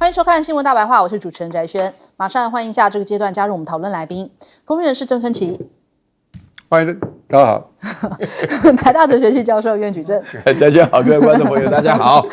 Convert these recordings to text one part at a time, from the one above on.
欢迎收看新闻大白话，我是主持人翟轩。马上欢迎一下这个阶段加入我们讨论来宾，公民人士郑春琪，欢迎大家好，台大哲学系教授苑举正，翟轩好，各位观众朋友大家好，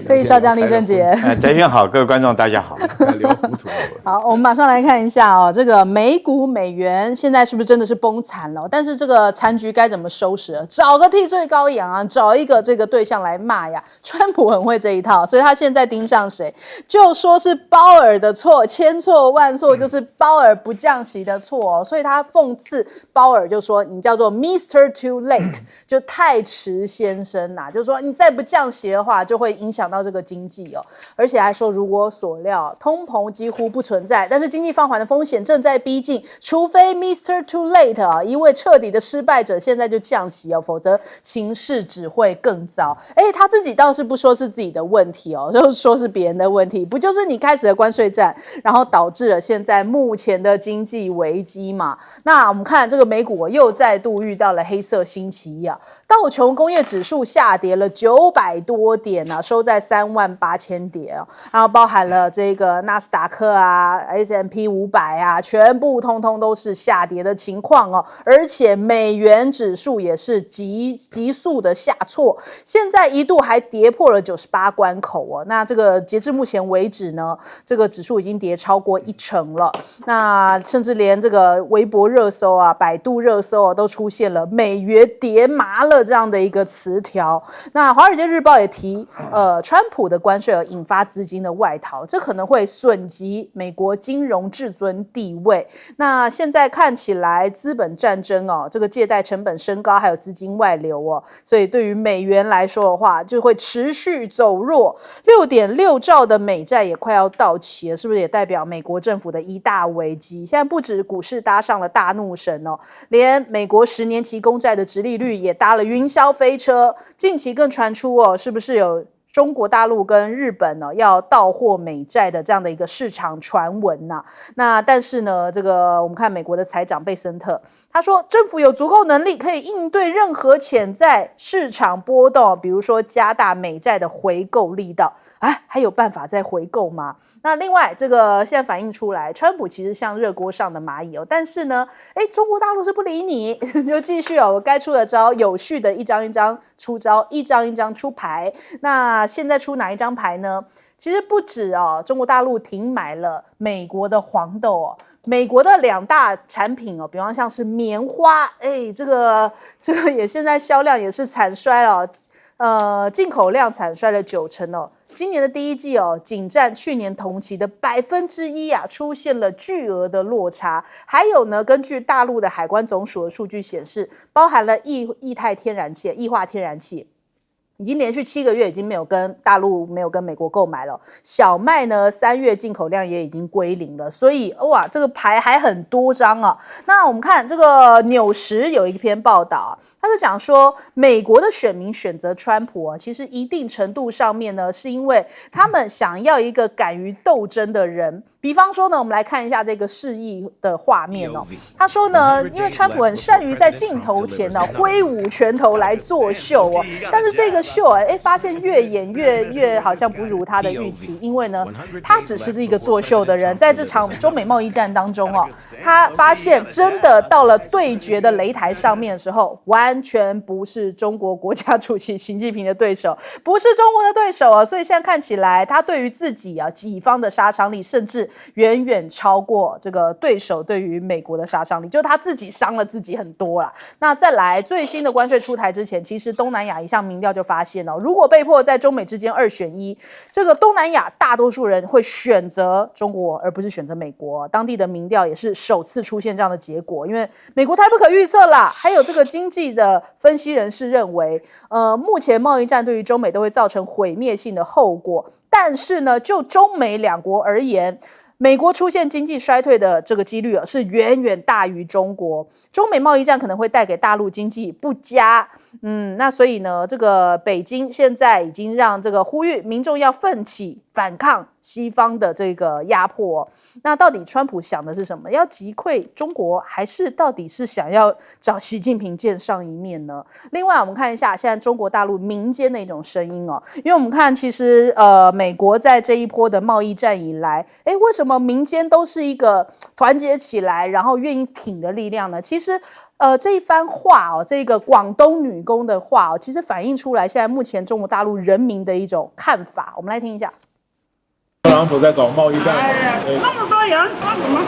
退役少将李正杰，翟轩好，各位观众大家好。聊糊涂了。好，我们马上来看一下哦，这个美股美元现在是不是真的是崩惨了？但是这个残局该怎么收拾？找个替罪羔羊啊，找一个这个对象来骂呀。川普很会这一套，所以他现在盯上谁，就说是鲍尔的错，千错万错就是鲍尔不降息的错哦。所以他讽刺鲍尔，就说你叫做 Mr. Too Late， 就太迟先生呐、就是说你再不降息的话，就会影响到这个经济哦。而且还说，如我所料，通膨几乎不存在，但是经济放缓的风险正在逼近，除非 Mr. Too Late 啊，一位彻底的失败者现在就降息哦，否则情势只会更糟。他自己倒是不说是自己的问题哦，就是说是别人的问题，不就是你开始的关税战，然后导致了现在目前的经济危机嘛？那我们看这个美股又再度遇到了黑色星期一啊，道琼工业指数下跌了900多点啊，收在38000点哦，然后包含了这个纳斯达克啊、S&P 500啊，全部通通都是下跌的情况哦，而且美元指数也是急速的下挫，现在一度还跌破了98关口哦。那这个截至目前为止呢，这个指数已经跌超过1%了。那甚至连这个微博热搜啊、百度热搜啊，都出现了美元跌麻了这样的一个词条。那华尔街日报也提，川普的关税引发资金的外逃，这可能会损及美国金融至尊地位。那现在看起来资本战争哦，这个借贷成本升高，还有资金外流哦，所以对于美元来说的话，就会持续走弱。6.6兆的美债也快要到期了，是不是也代表美国政府的一大危机？现在不止股市搭上了大怒神哦，连美国10年期公债的殖利率也搭了云霄飞车。近期更传出哦，是不是有中国大陆跟日本呢要到货美债的这样的一个市场传闻呐？那但是呢，这个我们看美国的财长贝森特，他说政府有足够能力可以应对任何潜在市场波动，比如说加大美债的回购力道。还有办法再回购吗？那另外这个现在反映出来，川普其实像热锅上的蚂蚁哦，但是呢，中国大陆是不理你，就继续哦，我该出的招有序的一张一张出招，一张一张出牌。那现在出哪一张牌呢？其实不止哦，中国大陆停买了美国的黄豆哦。美国的2大产品哦，比方像是棉花，这个也现在销量也是惨衰了哦，进口量惨衰了90%哦。今年的第一季哦，仅占去年同期的1%啊，出现了巨额的落差。还有呢，根据大陆的海关总署的数据显示，包含了液化天然气。已经连续7个月已经没有跟大陆没有跟美国购买了。小麦呢，3月进口量也已经归零了，所以哇，这个牌还很多张啊。那我们看这个纽时有一篇报道，他就讲说，美国的选民选择川普啊，其实一定程度上面呢，是因为他们想要一个敢于斗争的人。比方说呢，我们来看一下这个示意的画面哦。他说呢，因为川普很善于在镜头前呢挥舞拳头来作秀哦，但是这个秀发现越演越好像不如他的预期，因为呢，他只是一个作秀的人，在这场中美贸易战当中哦，他发现真的到了对决的擂台上面的时候，完全不是中国国家主席习近平的对手，不是中国的对手啊，所以现在看起来，他对于自己己方的杀伤力，甚至远远超过这个对手对于美国的杀伤力，就他自己伤了自己很多啦。那再来最新的关税出台之前，其实东南亚一项民调就发现如果被迫在中美之间2选1，这个东南亚大多数人会选择中国而不是选择美国。当地的民调也是首次出现这样的结果，因为美国太不可预测啦。还有这个经济的分析人士认为，目前贸易战对于中美都会造成毁灭性的后果，但是呢，就中美2国而言，美国出现经济衰退的这个几率是远远大于中国。中美贸易战可能会带给大陆经济不佳，那所以呢，这个北京现在已经让这个呼吁民众要奋起反抗，西方的这个压迫。那到底川普想的是什么？要击溃中国，还是到底是想要找习近平见上一面呢？另外，我们看一下现在中国大陆民间的一种声音哦，因为我们看其实美国在这一波的贸易战以来，为什么民间都是一个团结起来，然后愿意挺的力量呢？其实这一番话哦，这个广东女工的话哦，其实反映出来现在目前中国大陆人民的一种看法。我们来听一下。特朗普在搞贸易战，那么多人干什么？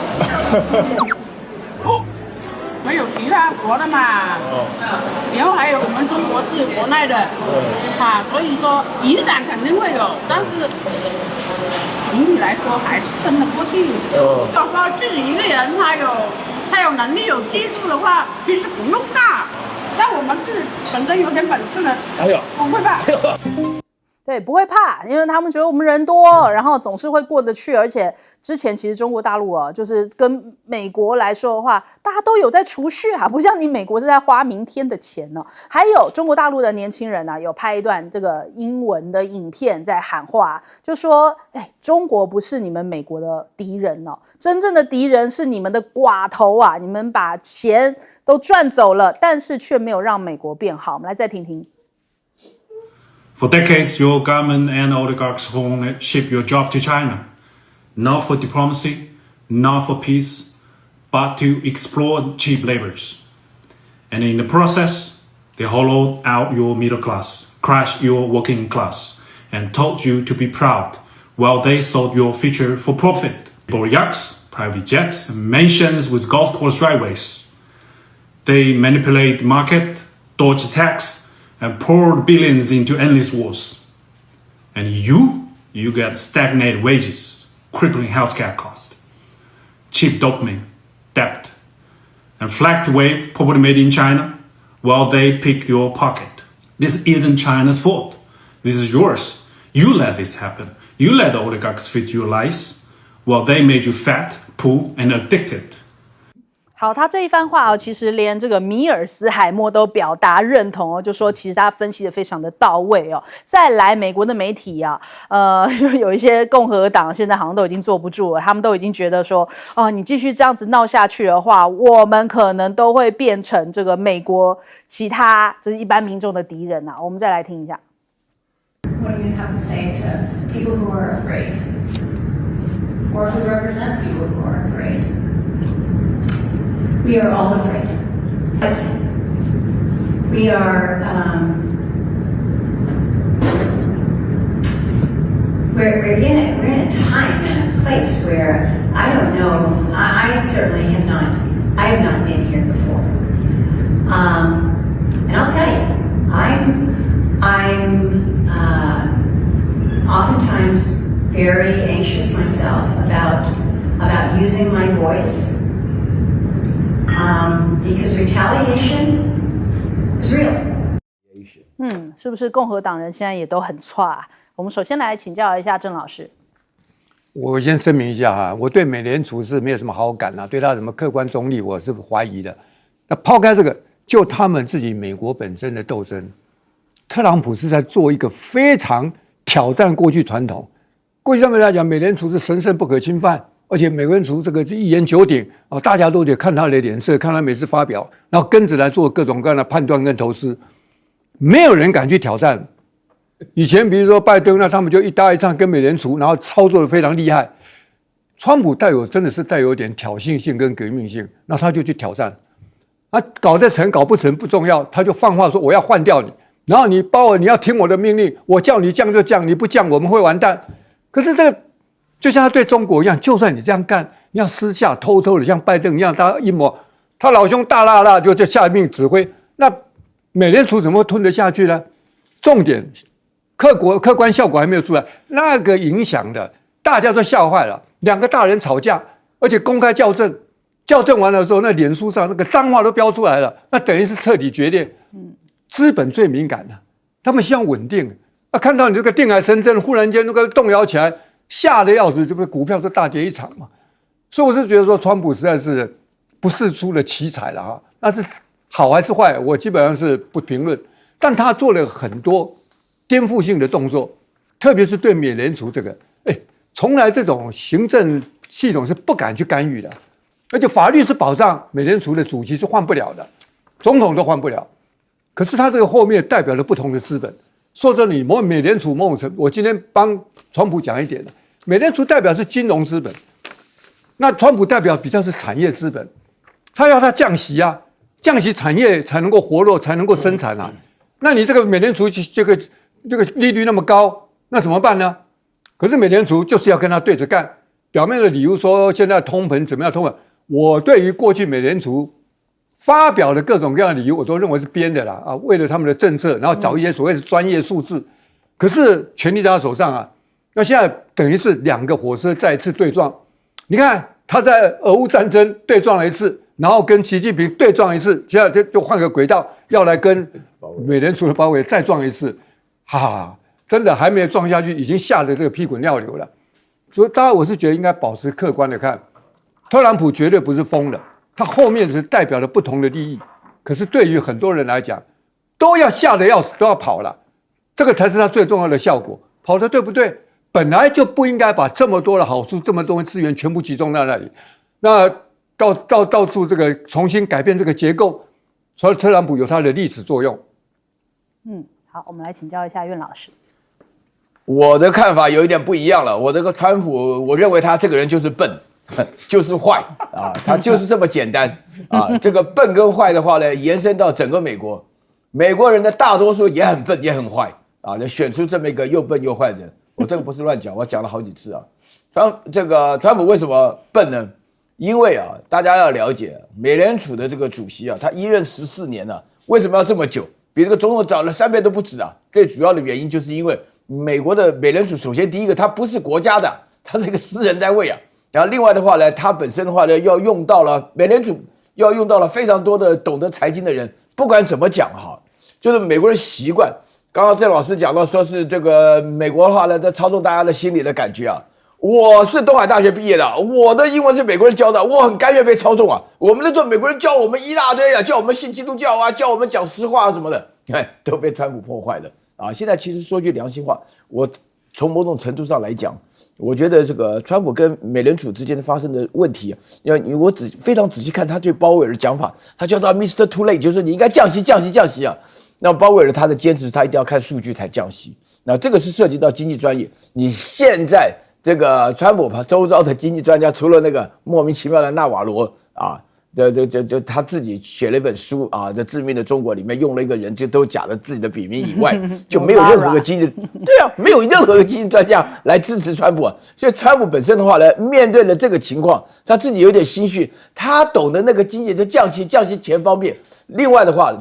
没有其他国的嘛，然后还有我们中国自己国内的，所以说影响肯定会有，但是总体来说还是撑得过去。要说自己一个人他有能力有技术的话，其实不用怕。像我们自己本身有点本事的，不会怕。对，不会怕，因为他们觉得我们人多，然后总是会过得去。而且之前其实中国大陆啊，就是跟美国来说的话，大家都有在储蓄啊，不像你美国是在花明天的钱呢。还有中国大陆的年轻人啊，有拍一段这个英文的影片在喊话，就说：中国不是你们美国的敌人哦，真正的敌人是你们的寡头啊！你们把钱都赚走了，但是却没有让美国变好。我们来再听听。For decades, your government and oligarchs won't ship your job to China, not for diplomacy, not for peace, but to exploit cheap labors. And in the process, they hollowed out your middle class, crushed your working class, and taught you to be proud, while they sold your future for profit. Bought yachts, private jets, and mansions with golf course driveways. They manipulate the market, dodge tax, and poured billions into endless wars. And you get stagnated wages, crippling healthcare costs, cheap dopamine, debt, and flagged wave property made in China while they pick your pocket. This isn't China's fault. This is yours. You let this happen. You let the oligarchs fit your lies while they made you fat, poor, and addicted. 好，他这一番话哦，其实连这个米尔斯海默都表达认同哦，就说其实他分析的非常的到位哦。再来，美国的媒体啊，就有一些共和党现在好像都已经坐不住了，他们都已经觉得说，你继续这样子闹下去的话，我们可能都会变成这个美国其他就是一般民众的敌人啊。我们再来听一下。What do you have to say to people who are afraid, or who represent people who are afraid? We are all afraid. We are, we're in a time and a place where I don't know. I certainly have not. I have not been here before. And I'll tell you, I'm oftentimes very anxious myself about using my voice. Because retaliation is real. 是不是共和党人现在也都很挫啊？我们首先来请教一下郑老师。我先声明一下哈，我对美联储是没有什么好感啊，对他什么客观中立我是怀疑的。那抛开这个，就他们自己美国本身的斗争，特朗普是在做一个非常挑战过去传统。过去上面来讲，美联储是神圣不可侵犯。而且美联储这个一言九鼎啊，大家都得看他的脸色，看他每次发表，然后跟着来做各种各样的判断跟投资，没有人敢去挑战。以前比如说拜登，那他们就一搭一唱跟美联储，然后操作的非常厉害。川普真的是带有点挑衅性跟革命性，那他就去挑战，啊，搞得成搞不成不重要，他就放话说我要换掉你，然后你要听我的命令，我叫你降就降，你不降我们会完蛋。可是这个。就像他对中国一样，就算你这样干，你要私下偷偷的像拜登一样，他阴谋，他老兄大辣辣就下命指挥，那美联储怎么会吞得下去呢？重点，客观效果还没有出来，那个影响的大家都吓坏了。两个大人吵架，而且公开校正完了的时候，那脸书上那个脏话都飙出来了，那等于是彻底决裂。资本最敏感的，他们希望稳定，看到你这个定海神针，忽然间那个动摇起来。吓得要死，这不股票都大跌一场嘛？所以我是觉得说，川普实在是不是出了奇才了哈。那是好还是坏，我基本上是不评论。但他做了很多颠覆性的动作，特别是对美联储这个，从来这种行政系统是不敢去干预的，而且法律是保障美联储的主席是换不了的，总统都换不了。可是他这个后面代表了不同的资本。说真的，美联储某种程度，我今天帮川普讲一点的，美联储代表是金融资本，那川普代表比较是产业资本，他要他降息啊，降息产业才能够活络，才能够生产啊。那你这个美联储这个利率那么高，那怎么办呢？可是美联储就是要跟他对着干，表面的理由说现在通膨怎么样通膨，我对于过去美联储发表的各种各样的理由，我都认为是编的啦啊，为了他们的政策，然后找一些所谓的专业数字。可是权力在他手上啊，那现在等于是两个火车再一次对撞。你看他在俄乌战争对撞了一次，然后跟习近平对撞一次，现在就换个轨道，要来跟美联储的鲍威尔再撞一次，真的还没有撞下去，已经吓得这个屁滚尿流了。所以当然我是觉得应该保持客观的看，特朗普绝对不是疯了。他后面是代表了不同的利益，可是对于很多人来讲，都要吓得要死，都要跑了，这个才是他最重要的效果。跑的对不对？本来就不应该把这么多的好处、这么多的资源全部集中在那里，那到处这个重新改变这个结构，所以特朗普有他的历史作用。好，我们来请教一下苑老师。我的看法有一点不一样了，我这个川普，我认为他这个人就是笨。就是坏啊，他就是这么简单啊。这个笨跟坏的话呢，延伸到整个美国，美国人的大多数也很笨也很坏啊，就选出这么一个又笨又坏的人。我这个不是乱讲，我讲了好几次啊。川普为什么笨呢？因为啊，大家要了解美联储的这个主席啊，他一任14年了，为什么要这么久？比这个总统早了3倍都不止啊。最主要的原因就是因为美国的美联储，首先第一个，它不是国家的，它是一个私人单位啊。然后另外的话呢，它本身的话呢，要用到了美联储，要用到了非常多的懂得财经的人。不管怎么讲哈，就是美国人习惯。刚刚郑老师讲到说是这个美国的话呢，在操纵大家的心理的感觉啊。我是东海大学毕业的，我的英文是美国人教的，我很甘愿被操纵啊。我们那时候美国人教我们一大堆啊，叫我们信基督教啊，叫我们讲实话什么的，都被川普破坏了啊。现在其实说句良心话，我从某种程度上来讲，我觉得这个川普跟美联储之间发生的问题，我非常仔细看他对鲍威尔的讲法，他叫他 Mr. Too Late， 就是你应该降息啊。那鲍威尔他的坚持，他一定要看数据才降息。那这个是涉及到经济专业。你现在这个川普周遭的经济专家，除了那个莫名其妙的纳瓦罗啊。就他自己写了一本书啊，在《致命的中国》里面用了一个人，就都假了自己的笔名以外，就没有任何个经济对啊，没有任何个经济专家来支持川普啊。所以川普本身的话呢，面对了这个情况，他自己有点心虚，他懂得那个经济的降息钱方面。另外的话，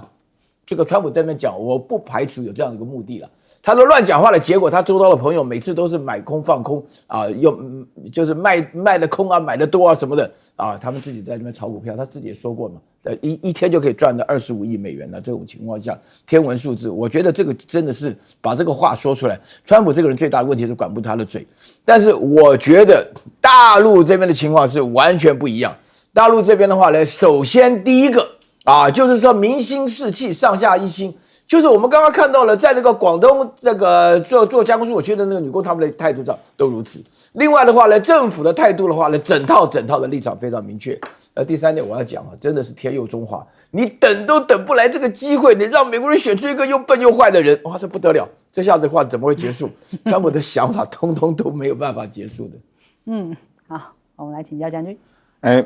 这个川普在那边讲，我不排除有这样的一个目的了。他的乱讲话的结果，他周遭的朋友每次都是买空放空啊，就是卖的空啊，买的多啊什么的啊，他们自己在那边炒股票，他自己也说过嘛，一天就可以赚到25亿美元了。这种情况下，天文数字，我觉得这个真的是把这个话说出来。川普这个人最大的问题是管不住他的嘴，但是我觉得大陆这边的情况是完全不一样。大陆这边的话呢，首先第一个啊，就是说民心士气，上下一心。就是我们刚刚看到了，在这个广东这个做加工出口区的那个女工，他们的态度上都如此。另外的话呢，政府的态度的话呢，整套的立场非常明确。第三点我要讲啊，真的是天佑中华，你等都等不来这个机会，你让美国人选出一个又笨又坏的人，哇，这不得了！这下子的话怎么会结束？川普的想法通通都没有办法结束的。好，我们来请教将军。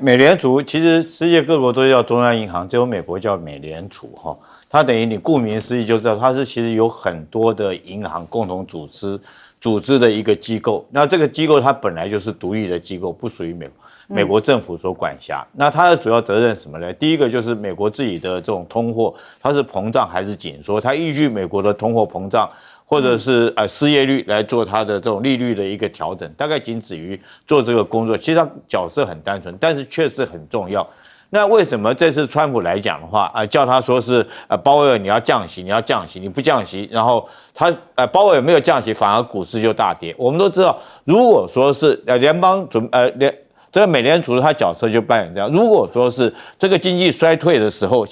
美联储其实世界各国都叫中央银行，只有美国叫美联储哈。它等于你顾名思义就知道，它是其实有很多的银行共同组织的一个机构。那这个机构它本来就是独立的机构，不属于美国政府所管辖。那它的主要责任是什么呢？第一个就是美国自己的这种通货，它是膨胀还是紧缩？它依据美国的通货膨胀或者是失业率来做它的这种利率的一个调整，大概仅止于做这个工作。其实它角色很单纯，但是确实很重要。那为什么这次川普来讲的话，叫他说是鲍威尔你要降息，你不降息，然后他鲍威尔没有降息，反而股市就大跌。我们都知道，如果说是这个美联储它角色就扮演这样。如果说是这个经济衰退的时候，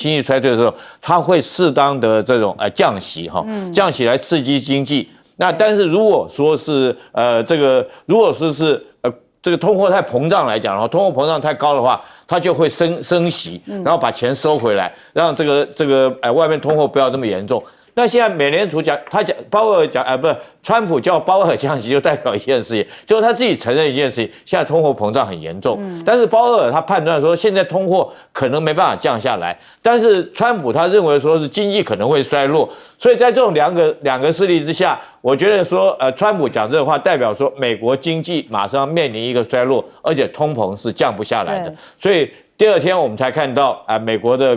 它会适当的这种降息降息来刺激经济。那但是如果说是如果说是这个通货太膨胀来讲的话，通货膨胀太高的话，它就会升息，然后把钱收回来，让这个外面通货不要这么严重。那现在美联储讲，鲍威尔讲，不是川普叫鲍威尔降息，就代表一件事情，就是他自己承认一件事情，现在通货膨胀很严重。但是鲍威尔他判断说，现在通货可能没办法降下来，但是川普他认为说是经济可能会衰落，所以在这种两个势力之下，我觉得说，川普讲这个话，代表说美国经济马上面临一个衰落，而且通膨是降不下来的，所以第二天我们才看到美国的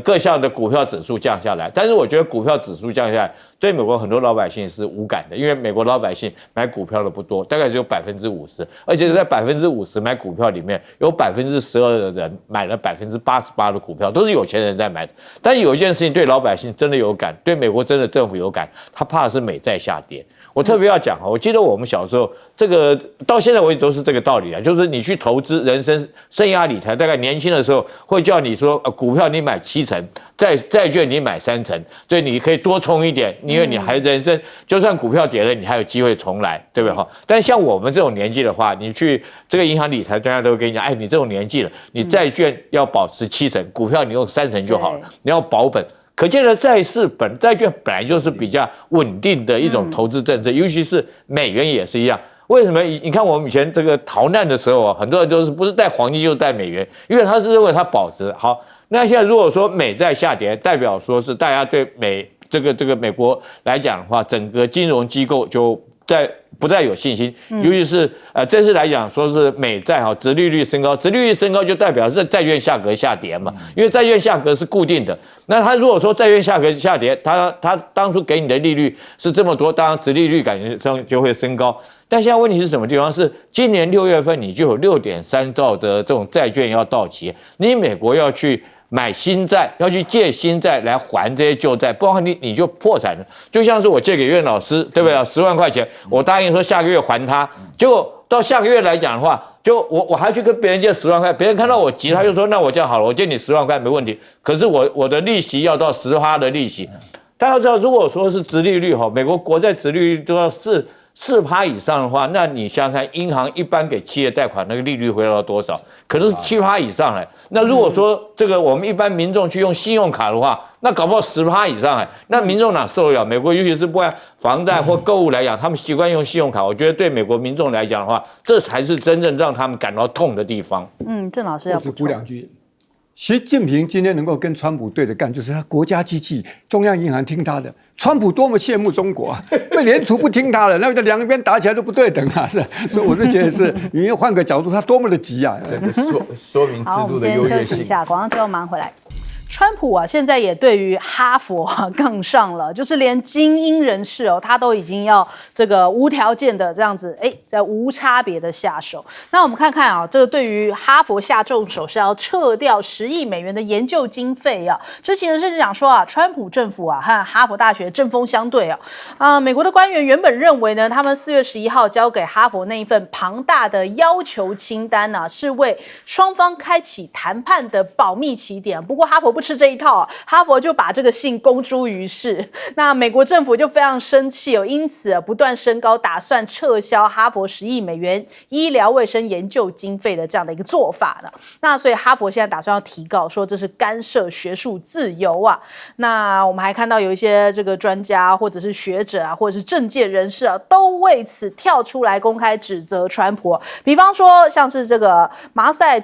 各项的股票指数降下来，但是我觉得股票指数降下来，对美国很多老百姓是无感的，因为美国老百姓买股票的不多，大概只有50%，而且在50%买股票里面，有12%的人买了88%的股票，都是有钱人在买的。但是有一件事情对老百姓真的有感，对美国真的政府有感，他怕的是美债下跌。我特别要讲我记得我们小时候，这个到现在为止都是这个道理啊，就是你去投资人生涯理财，大概年轻的时候会叫你说，股票你买70%，债券你买30%，所以你可以多冲一点，因为你还人生就算股票跌了，你还有机会重来，对不对哈？但像我们这种年纪的话，你去这个银行理财专家都会跟你讲，你这种年纪了，你债券要保持70%，股票你用30%就好了，你要保本。可见的债券本来就是比较稳定的一种投资政策，尤其是美元也是一样。为什么？你看我们以前这个逃难的时候很多人都是不是带黄金就是带美元，因为他是认为它保值好。那现在如果说美债下跌，代表说是大家对这个美国来讲的话，整个金融机构就不再有信心，尤其是这次来讲，说是美债殖利率升高，殖利率升高就代表是债券价格下跌嘛，因为债券价格是固定的。那他如果说债券价格下跌，他当初给你的利率是这么多，当然殖利率感觉上就会升高。但现在问题是什么地方？是今年6月份你就有6.3兆的这种债券要到期，你美国要去买新债，要去借新债来还这些旧债，不然你就破产了。就像是我借给苑老师，对不对？10万块钱，我答应说下个月还他，结果到下个月来讲的话，就我还去跟别人借10万块，别人看到我急，他就说那我这样好了，我借你10万块没问题，可是我的利息要到10%的利息。大家要知道，如果说是殖利率美国国债殖利率都要4%以上的话，那你想想看，银行一般给企业贷款那个利率会到多少？可能是7%以上那如果说这个我们一般民众去用信用卡的话，那搞不好10%以上那民众哪受得了？美国尤其是不管房贷或购物来讲，他们习惯用信用卡，我觉得对美国民众来讲的话，这才是真正让他们感到痛的地方。郑老师要补两句。习近平今天能够跟川普对着干，就是他国家机器，中央银行听他的。川普多么羡慕中国美联储不听他的，那两边打起来都不对等所以我是觉得是，你换个角度，他多么的急这个说明制度的优越性。好，我们先休息一下，广告之后马上回来。川普现在也对于哈佛杠上了，就是连精英人士他都已经要这个无条件的这样子，在无差别的下手。那我们看看这个对于哈佛下重手是要撤掉10亿美元的研究经费知情人士是讲说川普政府和哈佛大学针锋相对美国的官员原本认为呢，他们4月11号交给哈佛那一份庞大的要求清单是为双方开启谈判的保密起点。不过哈佛不吃这一套哈佛就把这个信公诸于世。那美国政府就非常生气因此不断升高打算撤销哈佛10亿美元医疗卫生研究经费的这样的一个做法呢。那所以哈佛现在打算要提告，说这是干涉学术自由那我们还看到有一些这个专家或者是学者或者是政界人士都为此跳出来公开指责川普。比方说像是这个马萨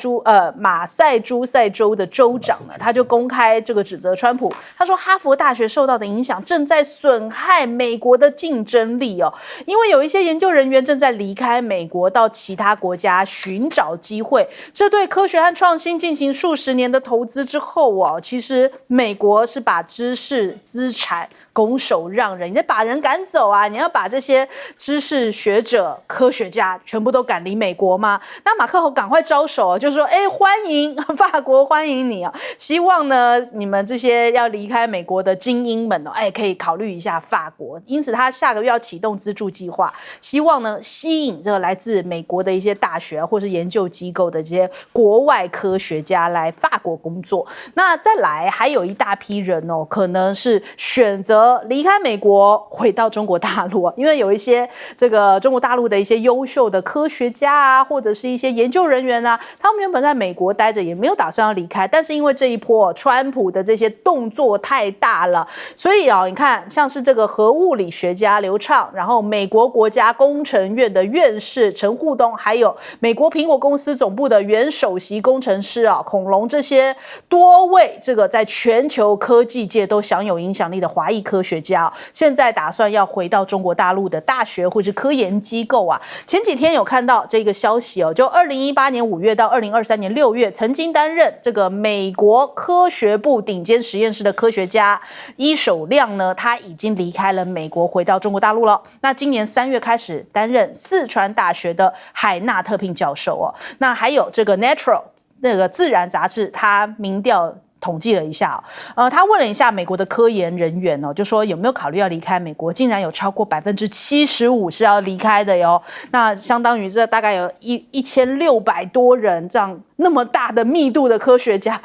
诸塞州的州长呢，他就公开这个指责川普，他说哈佛大学受到的影响正在损害美国的竞争力因为有一些研究人员正在离开美国到其他国家寻找机会，这对科学和创新进行数十年的投资之后其实美国是把知识资产拱手让人，你得把人赶走你要把这些知识学者科学家全部都赶离美国吗？那马克宏赶快招手就说欢迎法国欢迎你希望呢呢，你们这些要离开美国的精英们可以考虑一下法国。因此，他下个月要启动资助计划，希望呢吸引这个来自美国的一些大学或是研究机构的这些国外科学家来法国工作。那再来还有一大批人可能是选择离开美国回到中国大陆因为有一些这个中国大陆的一些优秀的科学家啊，或者是一些研究人员啊，他们原本在美国待着，也没有打算要离开，但是因为这一波川普的这些动作太大了，所以你看像是这个核物理学家刘畅，然后美国国家工程院的院士陈护东，还有美国苹果公司总部的原首席工程师孔龙，这些多位这个在全球科技界都享有影响力的华裔科学家现在打算要回到中国大陆的大学或是科研机构前几天有看到这个消息就2018年5月到2023年6月，曾经担任这个美国科学部顶尖实验室的科学家伊守亮呢，他已经离开了美国，回到中国大陆了。那今年3月开始担任四川大学的海纳特聘教授那还有这个 Nature 那个自然杂志，他民调统计了一下他问了一下美国的科研人员就说有没有考虑要离开美国，竟然有超过75%是要离开的哟。那相当于这大概有1600多人这样那么大的密度的科学家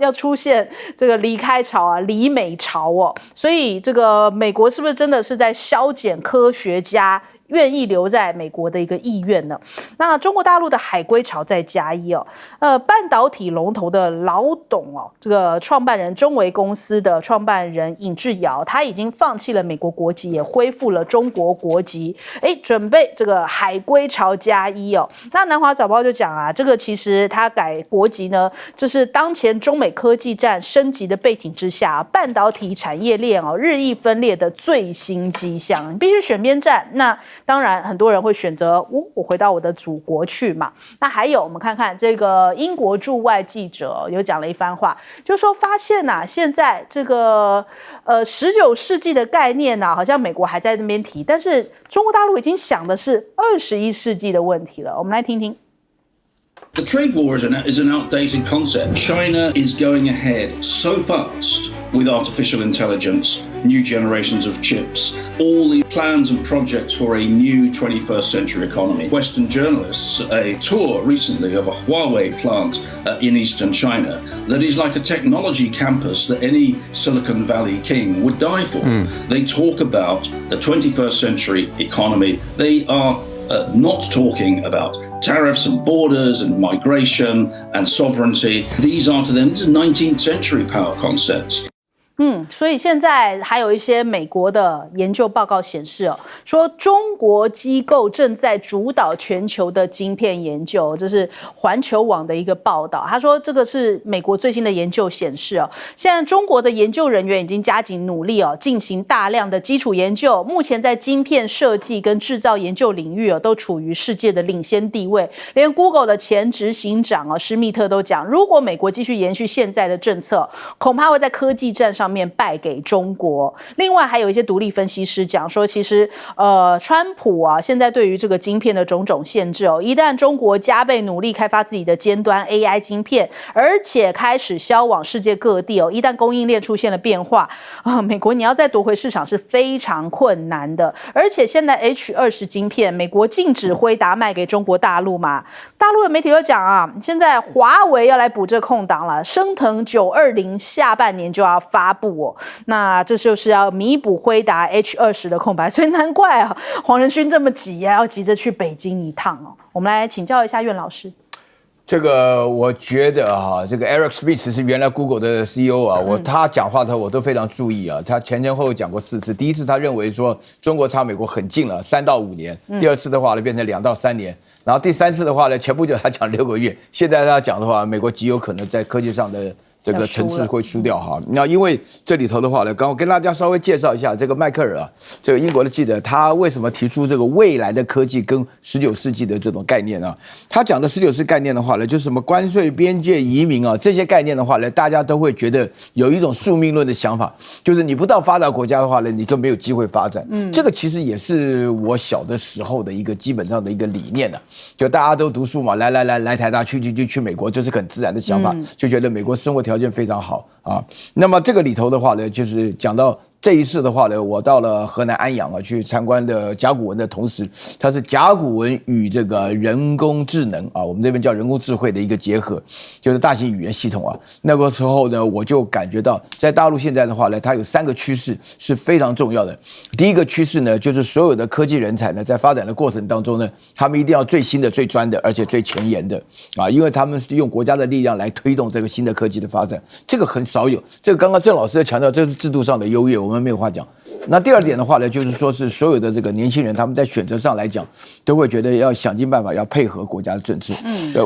要出现这个离开潮离美潮所以这个美国是不是真的是在削减科学家愿意留在美国的一个意愿呢？那中国大陆的海归潮在加一半导体龙头的老董这个创办人中维公司的创办人尹志尧，他已经放弃了美国国籍，也恢复了中国国籍，准备这个海归潮加一那南华早报就讲这个其实他改国籍呢，这是当前中美科技战升级的背景之下半导体产业链日益分裂的最新迹象，你必须选边站。那当然很多人会选择我回到我的祖国去嘛。那还有我们看看这个英国驻外记者有讲了一番话，就说发现现在这个19世纪的概念好像美国还在那边提，但是中国大陆已经想的是21世纪的问题了。我们来听听。The trade war is an outdated concept. China is going ahead so fast with artificial intelligence, new generations of chips, all the plans and projects for a new 21st century economy. Western journalists, a tour recently of a Huawei plant in eastern China that is like a technology campus that any Silicon Valley king would die for. They talk about the 21st century economy. They are not talking about tariffs and borders and migration and sovereignty. These are to them, these are 19th century power concepts. 所以现在还有一些美国的研究报告显示说中国机构正在主导全球的晶片研究，这是环球网的一个报道。他说这个是美国最新的研究显示现在中国的研究人员已经加紧努力进行大量的基础研究，目前在晶片设计跟制造研究领域都处于世界的领先地位。连 Google 的前执行长施密特都讲，如果美国继续延续现在的政策，恐怕会在科技战上面败给中国。另外还有一些独立分析师讲说，其实川普现在对于这个晶片的种种限制一旦中国加倍努力开发自己的尖端 AI 晶片，而且开始销往世界各地一旦供应链出现了变化美国你要再夺回市场是非常困难的。而且现在 H20 晶片美国禁止辉达卖给中国大陆嘛，大陆的媒体都讲现在华为要来补这空档了，升腾920下半年就要发布那这就是要弥补辉达 H20 的空白，所以难怪黄仁勋这么急要急着去北京一趟我们来请教一下苑老师。这个我觉得这个 Eric Schmidt 是原来 Google 的 CEO 他讲话的时候我都非常注意他前后讲过4次。第一次他认为说中国差美国很近了，3到5年；第二次的话呢变成2到3年，然后第3次的话呢，前不久他讲6个月，现在他讲的话，美国极有可能在科技上的这个层次会输掉那因为这里头的话呢，刚我跟大家稍微介绍一下这个迈克尔这个英国的记者，他为什么提出这个未来的科技跟19世纪的这种概念他讲的19世纪概念的话呢，就是什么关税、边界、移民这些概念的话呢，大家都会觉得有一种宿命论的想法，就是你不到发达国家的话呢，你就没有机会发展。这个其实也是我小的时候的一个基本上的一个理念就大家都读书嘛，来台大去美国，就是很自然的想法，就觉得美国生活条条件非常好啊。那么这个里头的话呢，就是讲到这一次的话呢，我到了河南安阳啊，去参观的甲骨文的同时，它是甲骨文与这个人工智能啊，我们这边叫人工智慧的一个结合，就是大型语言系统啊。那个时候呢，我就感觉到在大陆现在的话呢，它有3个趋势是非常重要的。第一个趋势呢，就是所有的科技人才呢，在发展的过程当中呢，他们一定要最新的、最专的，而且最前沿的啊，因为他们是用国家的力量来推动这个新的科技的发展，这个很少有。这个刚刚郑老师强调，这是制度上的优越，我们没有话讲。那第二点的话呢，就是说是所有的这个年轻人，他们在选择上来讲，都会觉得要想尽办法要配合国家的政策。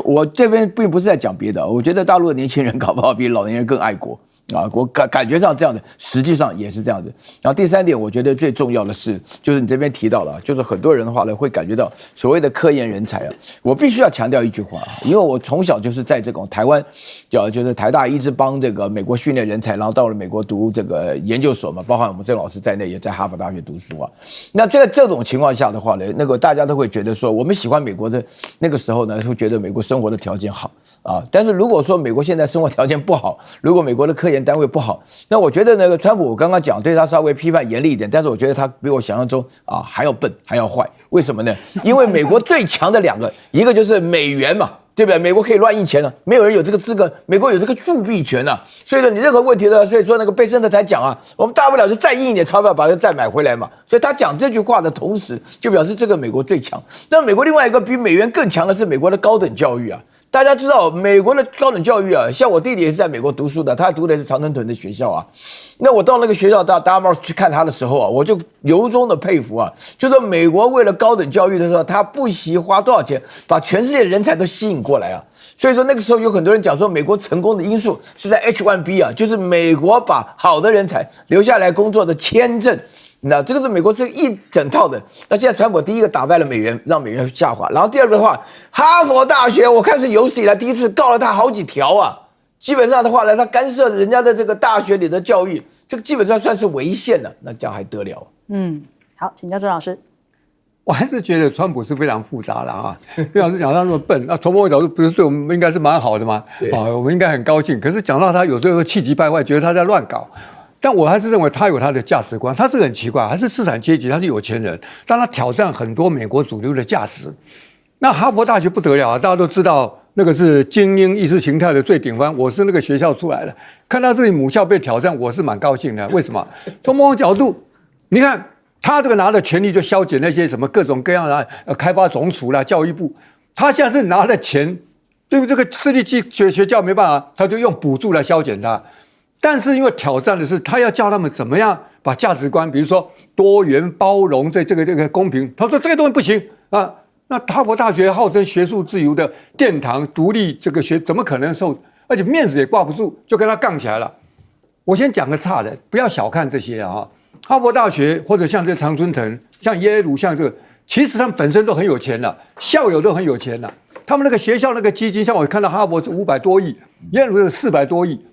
我这边并不是在讲别的，我觉得大陆的年轻人搞不好比老年人更爱国。啊，我感觉上这样子，实际上也是这样子。然后第3点，我觉得最重要的是，就是你这边提到了，就是很多人的话呢，会感觉到所谓的科研人才啊，我必须要强调一句话，因为我从小就是在这种台湾，就是台大一直帮这个美国训练人才，然后到了美国读这个研究所嘛，包含我们郑老师在内，也在哈佛大学读书啊。那这种情况下的话呢，那个大家都会觉得说，我们喜欢美国的那个时候呢，会觉得美国生活的条件好啊。但是如果说美国现在生活条件不好，如果美国的科研单位不好，那我觉得那个川普，我刚刚讲对他稍微批判严厉一点，但是我觉得他比我想象中啊还要笨，还要坏。为什么呢？因为美国最强的2个，一个就是美元嘛，对不对？美国可以乱印钱了，没有人有这个资格，美国有这个铸币权啊。所以呢，你任何问题的，所以说那个贝森特才讲啊，我们大不了就再印一点钞票，把这个债买回来嘛。所以他讲这句话的同时，就表示这个美国最强。但美国另外一个比美元更强的是美国的高等教育啊。大家知道美国的高等教育啊，像我弟弟也是在美国读书的，他读的是常春藤的学校啊。那我到那个学校到 Dartmouth 去看他的时候啊，我就由衷的佩服啊，就是美国为了高等教育的时候，他不惜花多少钱，把全世界人才都吸引过来啊。所以说那个时候有很多人讲说，美国成功的因素是在 H1B 啊，就是美国把好的人才留下来工作的签证。那这个是美国是一整套的。那现在川普第一个打败了美元，让美元下滑。然后第二个的话，哈佛大学我看是有史以来第一次告了他好几条啊。基本上的话呢，他干涉人家的这个大学里的教育，这个基本上算是违宪了。那这样还得了？好，请教郑老师。我还是觉得川普是非常复杂的啊。郑老师讲他那么笨，那从某种角度不是对我们应该是蛮好的吗？啊，我们应该很高兴。可是讲到他有时候气急败坏，觉得他在乱搞。但我还是认为他有他的价值观，他是很奇怪，他是资产阶级，他是有钱人，但他挑战很多美国主流的价值。那哈佛大学不得了啊，大家都知道那个是精英意识形态的最顶端，我是那个学校出来的，看到自己母校被挑战，我是蛮高兴的。为什么？从某种角度，你看他这个拿着权力就削减那些什么各种各样的开发总署啦、教育部，他现在是拿了钱，对于这个私立学校没办法，他就用补助来削减它。但是因为挑战的是，他要教他们怎么样把价值观，比如说多元包容，这个公平，他说这个东西不行啊。那哈佛大学号称学术自由的殿堂，独立这个怎么可能受？而且面子也挂不住，就跟他杠起来了。我先讲个差的，不要小看这些啊。哈佛大学或者像这常春藤、像耶鲁、像这个，其实他们本身都很有钱了，校友都很有钱了。他们那个学校那个基金，像我看到哈佛是500多亿，耶鲁是400多亿。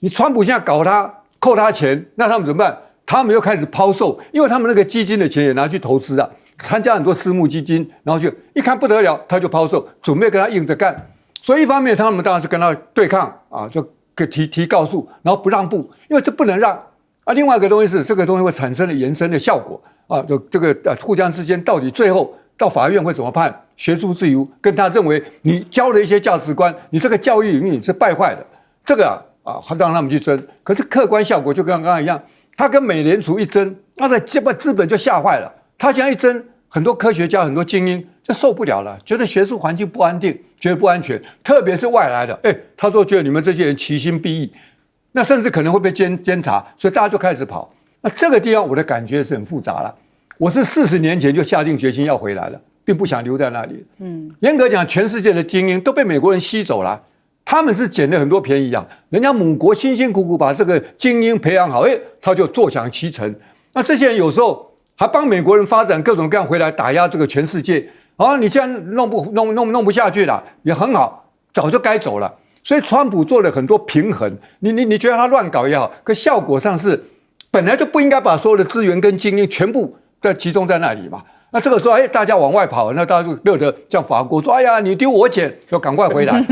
你川普现在搞他扣他钱，那他们怎么办？他们又开始抛售，因为他们那个基金的钱也拿去投资啊，参加很多私募基金，然后就一看不得了，他就抛售，准备跟他硬着干。所以一方面他们当然是跟他对抗啊，就提告诉，然后不让步，因为这不能让啊。另外一个东西是这个东西会产生的延伸的效果啊，就这个互相之间到底最后到法院会怎么判？学术自由跟他认为你教的一些价值观，你这个教育领域是败坏的，这个他让他们去争，可是客观效果就跟刚刚一样，他跟美联储一争，他的资本就吓坏了。他现在一争，很多科学家、很多精英就受不了了，觉得学术环境不安定，觉得不安全，特别是外来的，他说觉得你们这些人其心必异，那甚至可能会被监察，所以大家就开始跑。那这个地方我的感觉是很复杂了。我是40年前就下定决心要回来了，并不想留在那里。严格讲，全世界的精英都被美国人吸走了。他们是捡了很多便宜啊，人家母国辛辛苦苦把这个精英培养好，他就坐享其成。那这些人有时候还帮美国人发展各种各样回来打压这个全世界。你现在弄不下去了，也很好，早就该走了。所以川普做了很多平衡，你觉得他乱搞也好，可效果上是本来就不应该把所有的资源跟精英全部集中在那里嘛。那这个时候，大家往外跑，那大家就乐得像法国说：“哎呀，你丢我钱，就赶快回来。”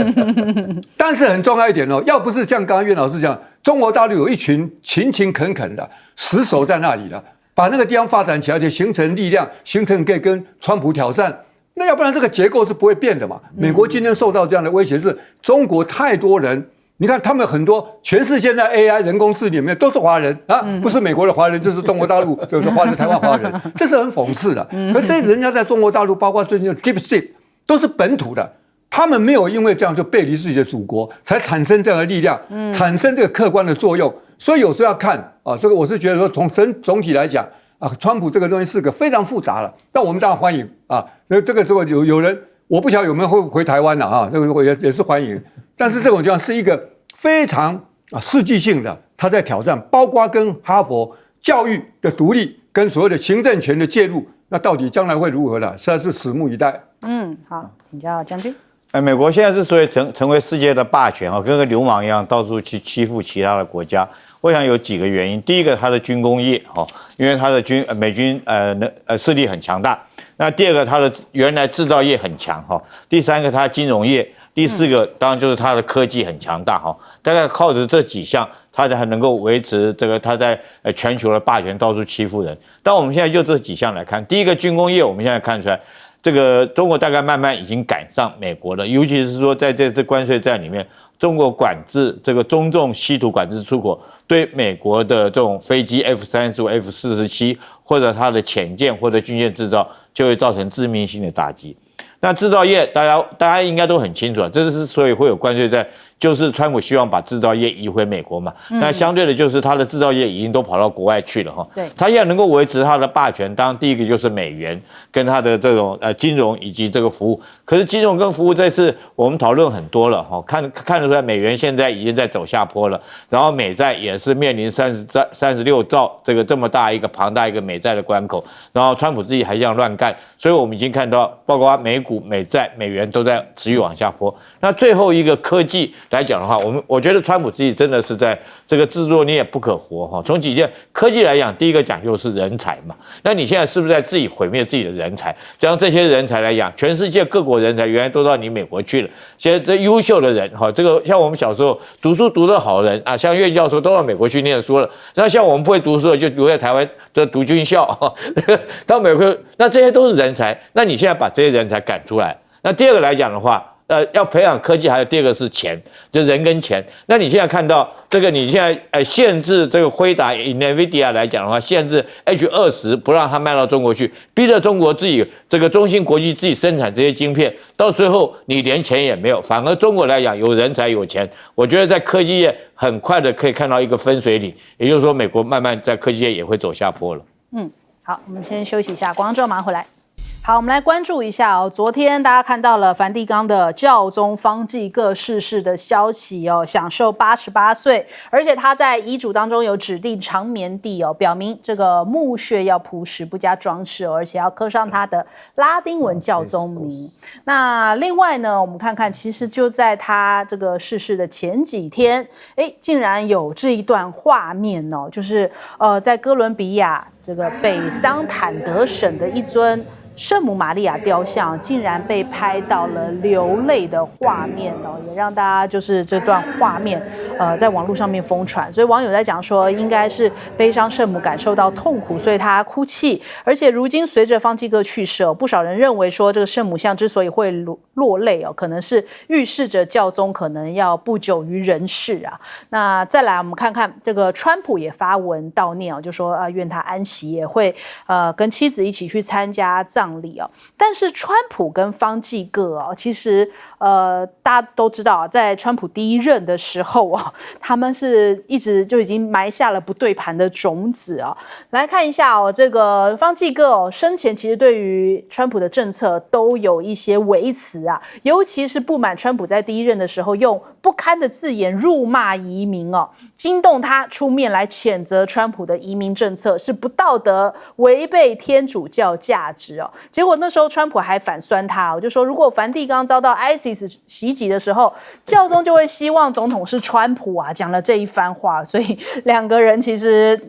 但是很重要一点哦，要不是像刚刚苑老师讲，中国大陆有一群勤勤恳恳的死守在那里了，把那个地方发展起来，就形成力量，形成可以跟川普挑战。那要不然这个结构是不会变的嘛。美国今天受到这样的威胁，是中国太多人。你看，他们很多全世界的 AI 人工智能里面都是华人啊，不是美国的华人，就是中国大陆就是华人、台湾华人，这是很讽刺的。可是这人家在中国大陆，包括最近的 DeepSeek， 都是本土的，他们没有因为这样就背离自己的祖国，才产生这样的力量，产生这个客观的作用。所以有时候要看啊，这个我是觉得说，从总体来讲啊，川普这个东西是个非常复杂的，但我们当然欢迎啊。这个有人，我不晓得有没有会回台湾了啊，这个也是欢迎。但是这种讲是一个非常世纪性的，他在挑战，包括跟哈佛教育的独立跟所谓的行政权的介入，那到底将来会如何呢？实在是拭目以待。好，请教将军。美国现在之所以成为世界的霸权啊，跟个流氓一样，到处去欺负其他的国家，我想有几个原因。第一个，它的军工业哈，因为它的美军势力很强大。那第二个，它的原来制造业很强哈。第三个，它的金融业。第四个当然就是它的科技很强大哈，大概靠着这几项，它才能够维持这个它在全球的霸权，到处欺负人。但我们现在就这几项来看，第一个军工业，我们现在看出来，这个中国大概慢慢已经赶上美国了，尤其是说在这关税战里面，中国管制这个中重稀土管制出口，对美国的这种飞机 F-35、F-47或者它的潜舰或者军舰制造，就会造成致命性的打击。那制造业，大家应该都很清楚啊，这是所以会有关税战，就是川普希望把制造业移回美国嘛。那相对的，就是他的制造业已经都跑到国外去了哈。对，他要能够维持他的霸权，当然第一个就是美元跟他的这种金融以及这个服务。可是金融跟服务这次我们讨论很多了哈，看得出来美元现在已经在走下坡了，然后美债也是面临36兆这么大一个庞大一个美债的关口，然后川普自己还这样乱干，所以我们已经看到，包括美股、美债、美元都在持续往下坡。那最后一个科技来讲的话，我觉得川普自己真的是在这个制作孽不可活哈。从几件科技来讲，第一个讲究是人才嘛，那你现在是不是在自己毁灭自己的人才？将这些人才来讲，全世界各国人才原来都到你美国去了，现在这优秀的人哈，这个像我们小时候读书读得好的人啊，像岳教授都到美国去念书了，那像我们不会读书的就留在台湾读军校，到美国，那这些都是人才。那你现在把这些人才赶出来，那第二个来讲的话，要培养科技，还有第二个是钱，就人跟钱。那你现在看到这个，你现在限制这个辉达 NVIDIA 来讲的话，限制 H20不让它卖到中国去，逼着中国自己这个中芯国际自己生产这些晶片，到最后你连钱也没有，反而中国来讲有人才有钱。我觉得在科技业很快的可以看到一个分水岭，也就是说美国慢慢在科技业也会走下坡了。好，我们先休息一下，广告之后马上回来。好，我们来关注一下哦。昨天大家看到了梵蒂冈的教宗方济各逝世的消息哦，享寿88岁，而且他在遗嘱当中有指定长眠地哦，表明这个墓穴要朴实不加装饰哦，而且要刻上他的拉丁文教宗名。那另外呢，我们看看，其实就在他这个逝世的前几天，竟然有这一段画面哦，就是在哥伦比亚这个北桑坦德省的一尊圣母玛利亚雕像竟然被拍到了流泪的画面哦，也让大家就是这段画面在网络上面疯传，所以网友在讲说应该是悲伤圣母感受到痛苦，所以她哭泣。而且如今随着方济各去世不少人认为说这个圣母像之所以会落泪可能是预示着教宗可能要不久于人世啊。那再来我们看看这个川普也发文悼念就说愿他安息，也会跟妻子一起去参加葬礼但是川普跟方济各其实大家都知道在川普第一任的时候他们是一直就已经埋下了不对盘的种子来看一下这个方济各生前其实对于川普的政策都有一些维持尤其是不满川普在第一任的时候用不堪的字眼辱骂移民哦，惊动他出面来谴责川普的移民政策是不道德、违背天主教价值哦。结果那时候川普还反酸他哦，就说如果梵蒂冈遭到 ISIS 袭击的时候，教宗就会希望总统是川普啊，讲了这一番话，所以两个人其实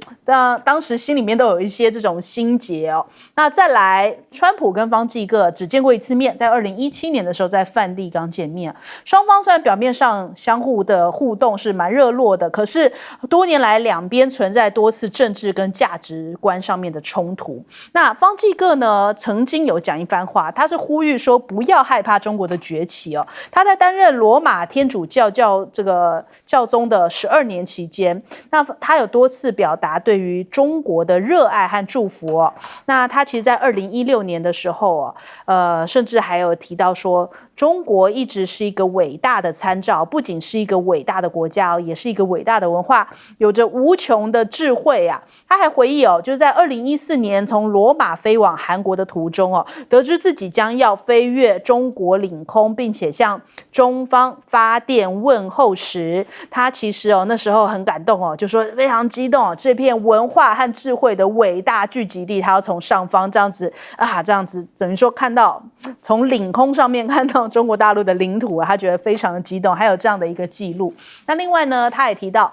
当时心里面都有一些这种心结哦。那再来，川普跟方济各只见过一次面，在2017年的时候在梵蒂冈见面，双方虽然表面上相互的互动是蛮热络的，可是多年来两边存在多次政治跟价值观上面的冲突。那方济各呢，曾经有讲一番话，他是呼吁说不要害怕中国的崛起哦。他在担任罗马天主教这个教宗的12年期间，那他有多次表达对于中国的热爱和祝福哦。那他其实在2016年的时候甚至还有提到说，中国一直是一个伟大的参照，不仅是一个伟大的国家也是一个伟大的文化，有着无穷的智慧啊。他还回忆就是在2014年从罗马飞往韩国的途中得知自己将要飞越中国领空，并且向中方发电问候时，他其实那时候很感动就说非常激动这片文化和智慧的伟大聚集地，他要从上方这样子等于说看到从领空上面看到中国大陆的领土他觉得非常的激动，还有这样的一个记录。那另外呢，他也提到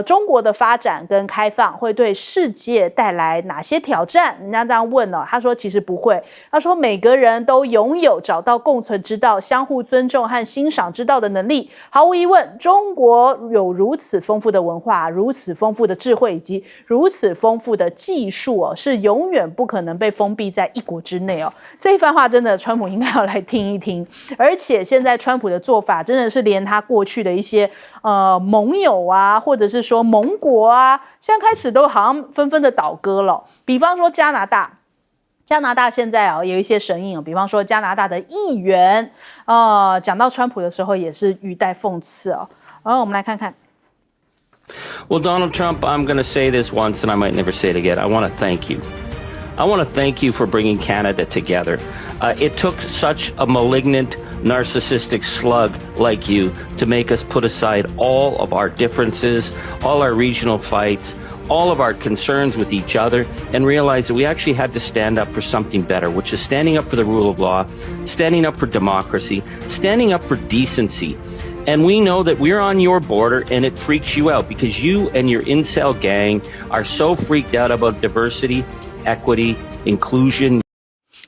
中国的发展跟开放会对世界带来哪些挑战？人家这样问他说其实不会。他说每个人都拥有找到共存之道、相互尊重和欣赏之道的能力。毫无疑问，中国有如此丰富的文化、如此丰富的智慧以及如此丰富的技术是永远不可能被封闭在一国之内这一番话真的川普应该要来听一听。而且现在川普的做法真的是连他过去的一些盟友啊，或者是说盟国啊，现在开始都好像纷纷的倒戈了。比方说加拿大现在有一些声音比方说加拿大的议员讲到川普的时候也是语带讽刺我们来看看。Well, Donald Trump, I'm going to say this once and I might never say it again. I want to thank you. I want to thank you for bringing Canada together. It took such a malignant, narcissistic slug like you to make us put aside all of our differences, all our regional fights, all of our concerns with each other, and realize that we actually had to stand up for something better, which is standing up for the rule of law, standing up for democracy, standing up for decency. And we know that we're on your border and it freaks you out because you and your incel gang are so freaked out about diversity, equity, inclusion.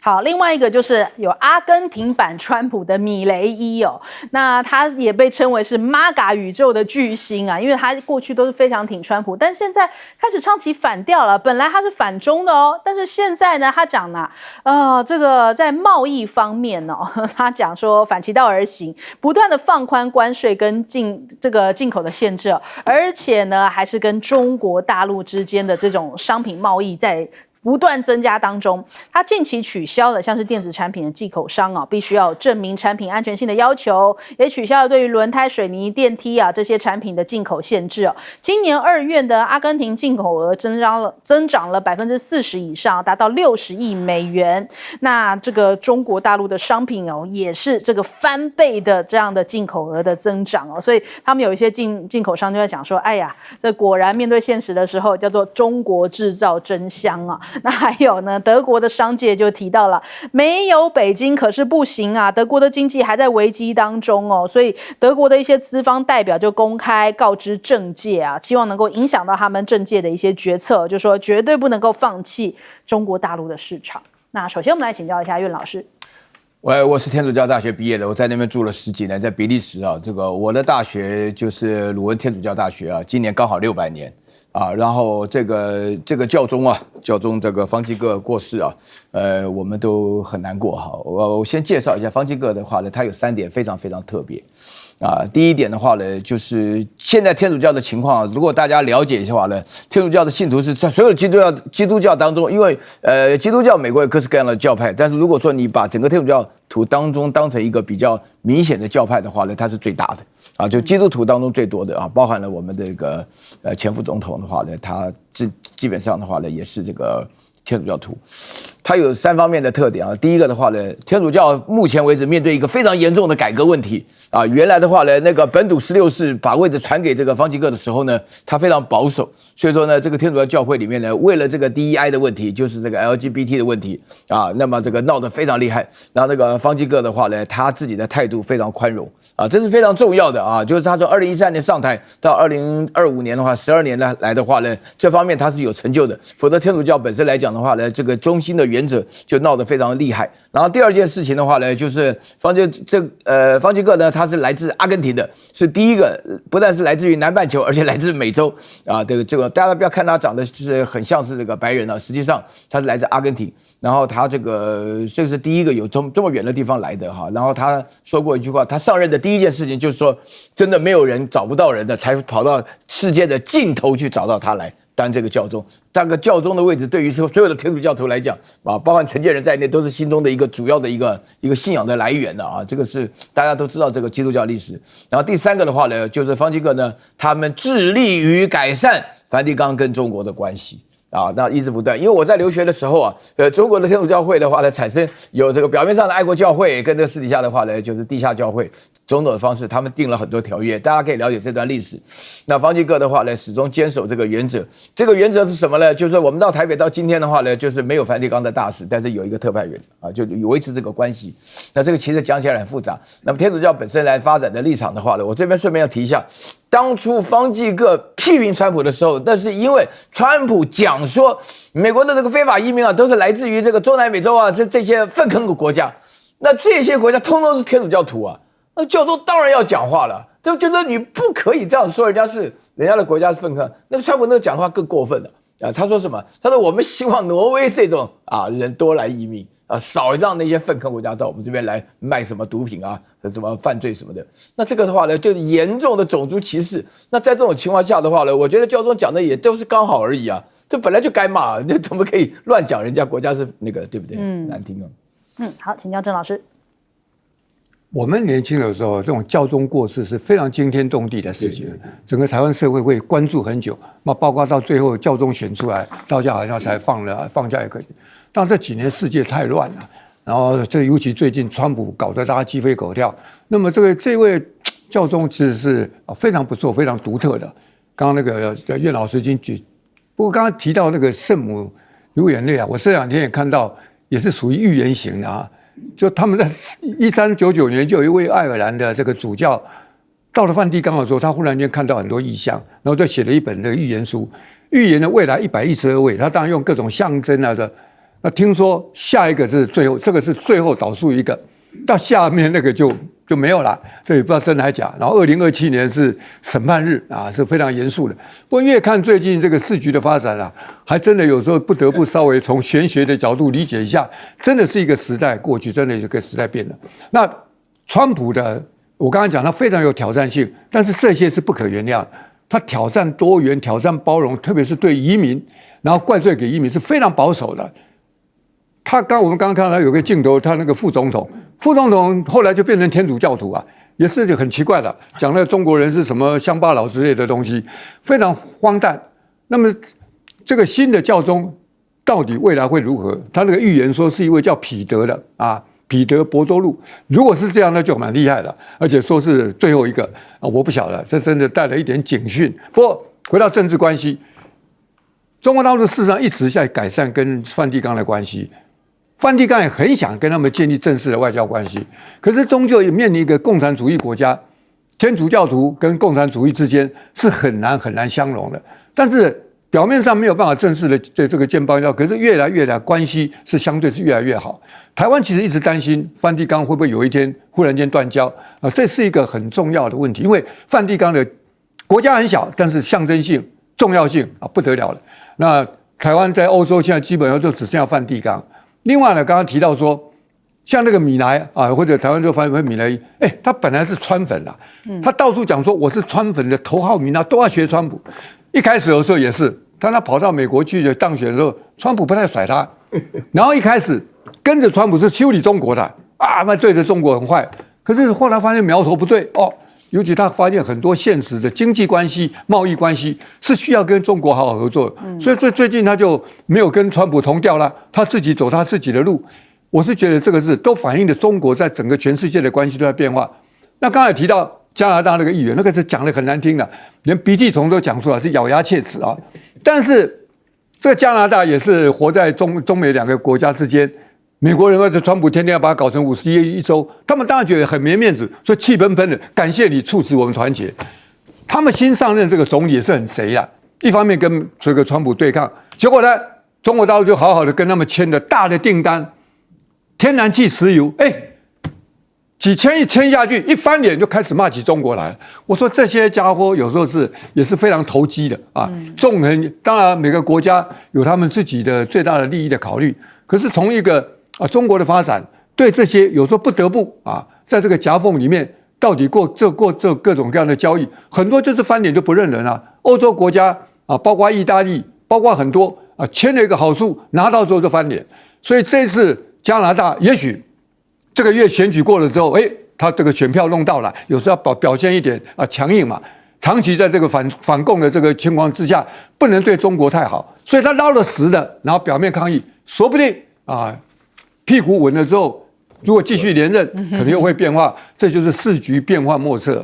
好，另外一个就是有阿根廷版川普的米雷伊那他也被称为是 MAGA 宇宙的巨星因为他过去都是非常挺川普，但现在开始唱起反调了。本来他是反中的但是现在呢，他讲这个在贸易方面他讲说反其道而行，不断的放宽关税跟进口的限制而且呢，还是跟中国大陆之间的这种商品贸易在不断增加当中。它近期取消了像是电子产品的进口商必须要证明产品安全性的要求，也取消了对于轮胎、水泥、电梯这些产品的进口限制今年2月的阿根廷进口额增长了40%以上，达到60亿美元。那这个中国大陆的商品也是这个翻倍的这样的进口额的增长所以他们有一些进口商就在讲说，哎呀，这果然面对现实的时候，叫做中国制造真香那还有呢，德国的商界就提到了，没有北京可是不行德国的经济还在危机当中所以德国的一些资方代表就公开告知政界希望能够影响到他们政界的一些决策，就说绝对不能够放弃中国大陆的市场。那首先我们来请教一下苑老师。我是天主教大学毕业的，我在那边住了10几年，在比利时这个我的大学就是鲁汶天主教大学今年刚好600年。然后这个教宗这个方济各过世我们都很难过我先介绍一下方济各的话呢，他有3点非常非常特别第一点的话呢，就是现在天主教的情况如果大家了解一下的话呢，天主教的信徒是在所有基督教当中，因为基督教美国有各式各样的教派，但是如果说你把整个天主教徒当中当成一个比较明显的教派的话呢，它是最大的就基督徒当中最多的包含了我们这个前副总统的话呢，他基本上的话呢也是这个天主教徒。它有3方面的特点啊。第一个的话呢，天主教目前为止面对一个非常严重的改革问题啊。原来的话呢，那个本笃16世把位置传给这个方济各的时候呢，他非常保守，所以说呢，这个天主教教会里面呢，为了这个 DEI 的问题，就是这个 LGBT 的问题啊，那么这个闹得非常厉害。然后那个方济各的话呢，他自己的态度非常宽容啊，这是非常重要的啊。就是他从2013年上台到2025年的话，12年来的话呢，这方面他是有成就的。否则天主教本身来讲的话呢，这个中心的原则就闹得非常厉害。然后第二件事情的话呢，就是方济各呢，他是来自阿根廷的，是第一个不但是来自于南半球，而且来自美洲啊。这个大家不要看他长得就是很像是这个白人啊，实际上他是来自阿根廷。然后他这是第一个有这么远的地方来的哈。然后他说过一句话，他上任的第一件事情就是说，真的没有人找不到人的，才跑到世界的尽头去找到他来当这个教宗。这个教宗的位置对于所有的天主教徒来讲啊，包含承建人在内，都是心中的一个主要的一个信仰的来源的啊。这个是大家都知道这个基督教历史。然后第3个的话呢，就是方济各呢，他们致力于改善梵蒂冈跟中国的关系。啊，那一直不断，因为我在留学的时候啊，中国的天主教会的话呢，产生有这个表面上的爱国教会，跟这个私底下的话呢，就是地下教会，种种的方式，他们定了很多条约，大家可以了解这段历史。那方济各的话呢，始终坚守这个原则，这个原则是什么呢？就是我们到台北到今天的话呢，就是没有梵蒂冈的大使，但是有一个特派员啊，就维持这个关系。那这个其实讲起来很复杂。那么天主教本身来发展的立场的话呢，我这边顺便要提一下。当初方济各批评川普的时候，那是因为川普讲说美国的这个非法移民啊，都是来自于这个中南美洲啊，这些粪坑的国家。那这些国家通通是天主教徒啊，那教宗当然要讲话了。就是你不可以这样说人家的国家是粪坑。那个川普那个讲话更过分了啊！他说什么？他说我们希望挪威这种人多来移民。少让那些粪坑国家到我们这边来卖什么毒品啊，什么犯罪什么的。那这个的话呢，就是严重的种族歧视。那在这种情况下的话呢，我觉得教宗讲的也都是刚好而已啊，这本来就该骂，你怎么可以乱讲人家国家是那个，对不对？难听啊。好，请教郑老师。我们年轻的时候，这种教宗过世是非常惊天动地的事情，整个台湾社会会关注很久。那包括到最后教宗选出来，大家好像才放假也可以。但这几年世界太乱了，然后尤其最近川普搞得大家鸡飞狗跳。那么这位教宗其实是非常不错、非常独特的。刚刚那个岳老师已经不过刚刚提到那个圣母流眼泪啊，我这2天也看到，也是属于预言型的啊。就他们在1399年就有一位爱尔兰的这个主教到了梵蒂冈的时候，他忽然间看到很多异象，然后就写了一本这个预言书，预言了未来112位，他当然用各种象征啊的。那听说下一个是最后，这个是最后倒数一个，到下面那个就没有了，这也不知道真的还假。然后2027年是审判日啊，是非常严肃的。不过越看最近这个世局的发展啊，还真的有时候不得不稍微从玄学的角度理解一下，真的是一个时代过去，真的一个时代变了。那川普的，我刚才讲他非常有挑战性，但是这些是不可原谅，他挑战多元，挑战包容，特别是对移民，然后怪罪给移民是非常保守的。我们刚刚看到他有个镜头，他那个副总统后来就变成天主教徒啊，也是很奇怪的，讲了中国人是什么乡巴佬之类的东西，非常荒诞。那么这个新的教宗到底未来会如何？他那个预言说是一位叫彼得的啊，彼得伯多禄，如果是这样，那就蛮厉害了，而且说是最后一个啊，我不晓得，这真的带了一点警讯。不过回到政治关系，中国大陆事实上一直在改善跟梵蒂冈的关系。梵蒂冈也很想跟他们建立正式的外交关系，可是终究也面临一个共产主义国家，天主教徒跟共产主义之间是很难相容的。但是表面上没有办法正式的这个建邦交，可是越来越关系是相对是越来越好。台湾其实一直担心梵蒂冈会不会有一天忽然间断交啊，这是一个很重要的问题，因为梵蒂冈的国家很小，但是象征性、重要性啊不得了了。那台湾在欧洲现在基本上就只剩下梵蒂冈。另外呢，刚刚提到说，像那个米莱啊，或者台湾就翻译米莱，他本来是川粉啦，他到处讲说我是川粉的头号民啊，都要学川普。一开始的时候也是，他跑到美国去当选的时候，川普不太甩他，然后一开始跟着川普是修理中国的啊，那对着中国很坏。可是后来发现苗头不对哦，尤其他发现很多现实的经济关系、贸易关系是需要跟中国好好合作的，所以最近他就没有跟川普同调了，他自己走他自己的路。我是觉得这个是都反映了中国在整个全世界的关系都在变化。那刚才提到加拿大那个议员，那个是讲的很难听的，连鼻涕虫都讲出来，是咬牙切齿啊。但是这个加拿大也是活在中美两个国家之间。美国人或者川普天天要把它搞成51一州，他们当然觉得很没面子，所以气喷喷的。感谢你促使我们团结。他们新上任这个总理也是很贼啊，一方面跟这个川普对抗，结果呢，中国大陆就好好的跟他们签了大的订单，天然气、石油，几千亿签下去，一翻脸就开始骂起中国来了。我说这些家伙有时候也是非常投机的啊，纵横当然每个国家有他们自己的最大的利益的考虑，可是从一个中国的发展，对这些有时候不得不在这个夹缝里面，到底过这各种各样的交易，很多就是翻脸就不认人了。欧洲国家包括意大利，包括很多签了一个好处，拿到之后就翻脸。所以这次加拿大也许这个月选举过了之后，他这个选票弄到了，有时候要表现一点强硬嘛。长期在这个反共的这个情况之下，不能对中国太好，所以他捞了实的，然后表面抗议，说不定屁股稳了之后，如果继续连任，可能又会变化，这就是世局变幻莫测。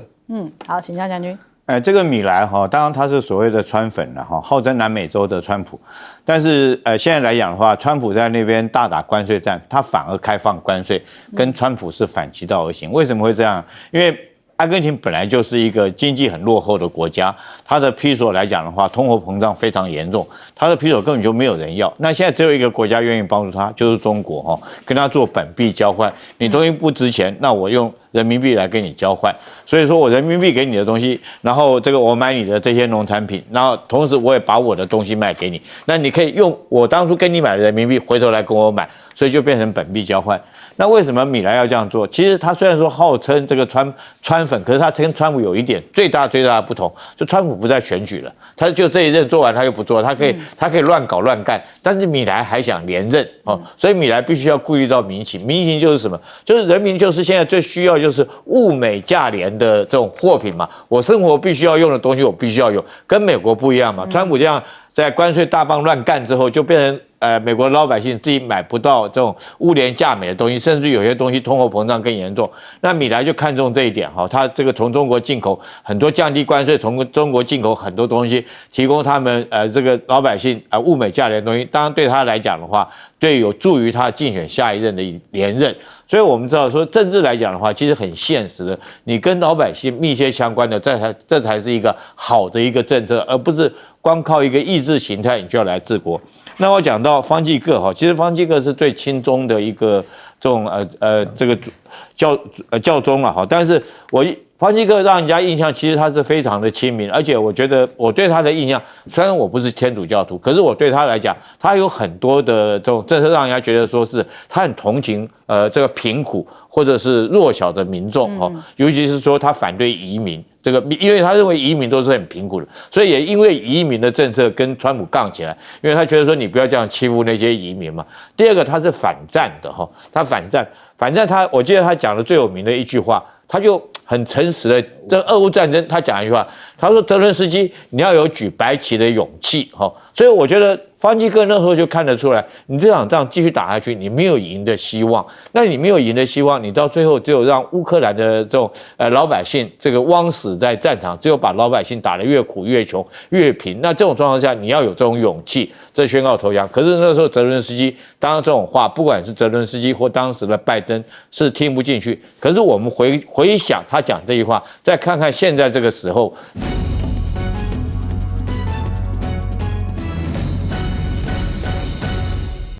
好，请教将军。这个米莱当然他是所谓的川粉了号称南美洲的川普，但是现在来讲的话，川普在那边大打关税战，他反而开放关税，跟川普是反其道而行。为什么会这样？因为阿根廷本来就是一个经济很落后的国家，它的披索来讲的话，通货膨胀非常严重，它的披索根本就没有人要。那现在只有一个国家愿意帮助他，就是中国跟他做本币交换，你东西不值钱，那我用人民币来跟你交换。所以说我人民币给你的东西，然后这个我买你的这些农产品，然后同时我也把我的东西卖给你，那你可以用我当初跟你买的人民币回头来跟我买，所以就变成本币交换。那为什么米莱要这样做？其实他虽然说号称这个川粉，可是他跟川普有一点最大的不同，就川普不再选举了，他就这一任做完他又不做，他可以乱搞乱干，但是米莱还想连任所以米莱必须要顾虑到民情。民情就是什么？就是人民就是现在最需要就是物美价廉的这种货品嘛，我生活必须要用的东西我必须要有，跟美国不一样嘛。川普这样在关税大棒乱干之后，就变成美国老百姓自己买不到这种物廉价美的东西，甚至有些东西通货膨胀更严重。那米莱就看中这一点他这个从中国进口很多降低关税，从中国进口很多东西，提供他们这个老百姓物美价廉的东西，当然对他来讲的话，对有助于他竞选下一任的连任。所以我们知道说政治来讲的话，其实很现实的，你跟老百姓密切相关的，这才是一个好的一个政策，而不是光靠一个意识形态你就要来治国。那我讲到方济各其实方济各是最亲中的一个这种这个教宗了但是方济各让人家印象其实他是非常的亲民，而且我觉得我对他的印象，虽然我不是天主教徒，可是我对他来讲，他有很多的这种政策让人家觉得说是他很同情这个贫苦或者是弱小的民众尤其是说他反对移民。这个，因为他认为移民都是很贫苦的，所以也因为移民的政策跟川普杠起来，因为他觉得说你不要这样欺负那些移民嘛。第二个，他是反战的他反战，我记得他讲的最有名的一句话，他就很诚实的，这俄乌战争他讲一句话，他说泽伦斯基你要有举白旗的勇气所以我觉得方济各那时候就看得出来，你这场仗继续打下去，你没有赢的希望。那你没有赢的希望，你到最后只有让乌克兰的这种老百姓这个枉死在战场，只有把老百姓打得越苦越穷越贫。那这种状况下，你要有这种勇气，这宣告投降。可是那时候泽伦斯基当然这种话，不管是泽伦斯基或当时的拜登是听不进去。可是我们回想他讲这句话，再看看现在这个时候。